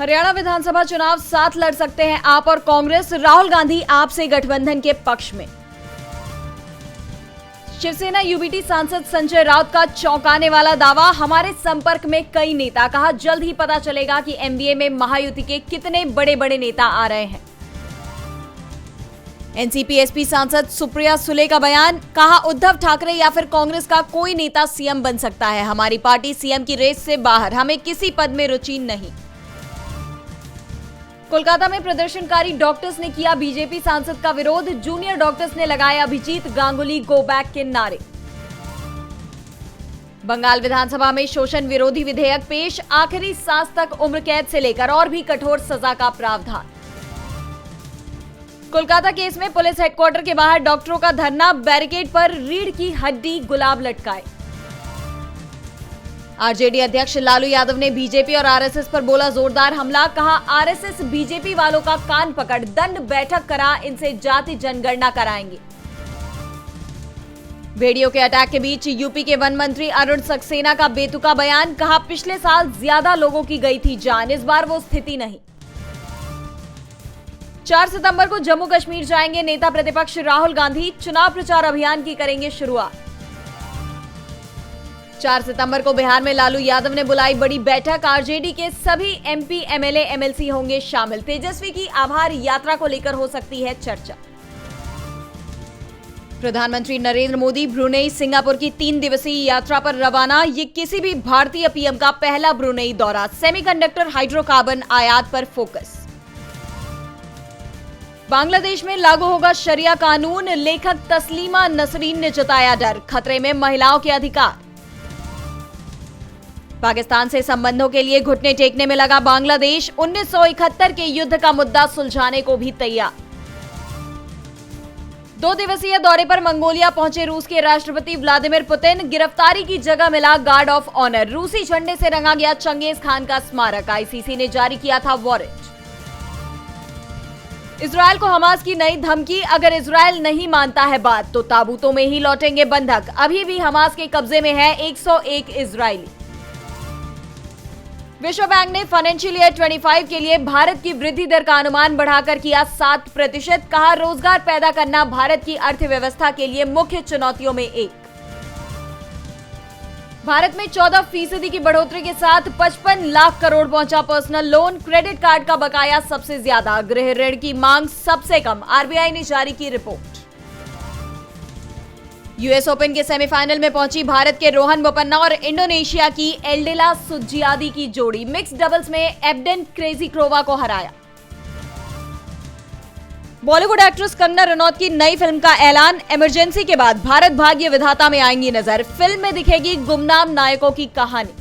हरियाणा विधानसभा चुनाव साथ लड़ सकते हैं आप और कांग्रेस, राहुल गांधी आप से गठबंधन के पक्ष में। शिवसेना यूबीटी सांसद संजय राउत का चौंकाने वाला दावा, हमारे संपर्क में कई नेता, कहा जल्द ही पता चलेगा कि एमबीए में महायुति के कितने बड़े बड़े नेता आ रहे हैं। एनसीपी एसपी सांसद सुप्रिया सुले का बयान, कहा उद्धव ठाकरे या फिर कांग्रेस का कोई नेता सीएम बन सकता है, हमारी पार्टी सीएम की रेस से बाहर, हमें किसी पद में रुचि नहीं। कोलकाता में प्रदर्शनकारी डॉक्टर्स ने किया बीजेपी सांसद का विरोध, जूनियर डॉक्टर्स ने लगाए अभिजीत गांगुली गो बैक के नारे। बंगाल विधानसभा में शोषण विरोधी विधेयक पेश, आखिरी सांस तक उम्र कैद से लेकर और भी कठोर सजा का प्रावधान। कोलकाता केस में पुलिस हेडक्वार्टर के बाहर डॉक्टरों का धरना, बैरिकेड पर रीढ़ की हड्डी गुलाब लटकाए। आरजेडी अध्यक्ष लालू यादव ने बीजेपी और आरएसएस पर बोला जोरदार हमला, कहा आरएसएस बीजेपी वालों का कान पकड़ दंड बैठक करा, इनसे जाति जनगणना कराएंगे। भेड़ियों के अटैक के बीच यूपी के वन मंत्री अरुण सक्सेना का बेतुका बयान, कहा पिछले साल ज्यादा लोगों की गई थी जान, इस बार वो स्थिति नहीं। 4 सितंबर को जम्मू कश्मीर जाएंगे नेता प्रतिपक्ष राहुल गांधी, चुनाव प्रचार अभियान की करेंगे शुरुआत। 4 सितंबर को बिहार में लालू यादव ने बुलाई बड़ी बैठक, आरजेडी के सभी एमपी एमएलए एमएलसी होंगे शामिल, तेजस्वी की आभार यात्रा को लेकर हो सकती है चर्चा। प्रधानमंत्री नरेंद्र मोदी ब्रुनेई सिंगापुर की 3 दिवसीय यात्रा पर रवाना, ये किसी भी भारतीय पीएम का पहला ब्रुनेई दौरा, सेमीकंडक्टर हाइड्रोकार्बन आयात पर फोकस। बांग्लादेश में लागू होगा शरिया कानून, लेखक तस्लीमा नसरीन ने जताया डर, खतरे में महिलाओं के अधिकार। पाकिस्तान से संबंधों के लिए घुटने टेकने में लगा बांग्लादेश, 1971 के युद्ध का मुद्दा सुलझाने को भी तैयार। 2 दिवसीय दौरे पर मंगोलिया पहुंचे रूस के राष्ट्रपति व्लादिमीर पुतिन, गिरफ्तारी की जगह मिला गार्ड ऑफ ऑनर, रूसी झंडे से रंगा गया चंगेज खान का स्मारक, आईसीसी ने जारी किया था वारंट। इजरायल को हमास की नई धमकी, अगर इजरायल नहीं मानता है बात तो ताबूतों में ही लौटेंगे बंधक, अभी भी हमास के कब्जे में है 101 इजरायली। विश्व बैंक ने फाइनेंशियल ईयर 25 के लिए भारत की वृद्धि दर का अनुमान बढ़ाकर किया 7%, कहा रोजगार पैदा करना भारत की अर्थव्यवस्था के लिए मुख्य चुनौतियों में एक। भारत में 14% की बढ़ोतरी के साथ 55 लाख करोड़ पहुंचा पर्सनल लोन, क्रेडिट कार्ड का बकाया सबसे ज्यादा, गृह ऋण की मांग सबसे कम, आरबीआई ने जारी की रिपोर्ट। यूएस ओपन के सेमीफाइनल में पहुंची भारत के रोहन बोपन्ना और इंडोनेशिया की एल्डेला सुजियादी की जोड़ी, मिक्स डबल्स में एबडेन क्रेजिक्रोवा को हराया। बॉलीवुड एक्ट्रेस कंगना रनौत की नई फिल्म का ऐलान, इमरजेंसी के बाद भारत भाग्य विधाता में आएंगी नजर, फिल्म में दिखेगी गुमनाम नायकों की कहानी।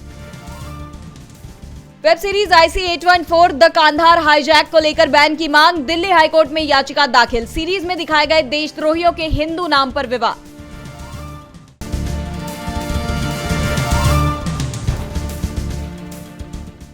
Web series IC 814 the Kandahar hijack को लेकर बैन की मांग, दिल्ली हाईकोर्ट में याचिका दाखिल, सीरीज में दिखाए गए देशद्रोहियों के हिंदू नाम पर विवाद।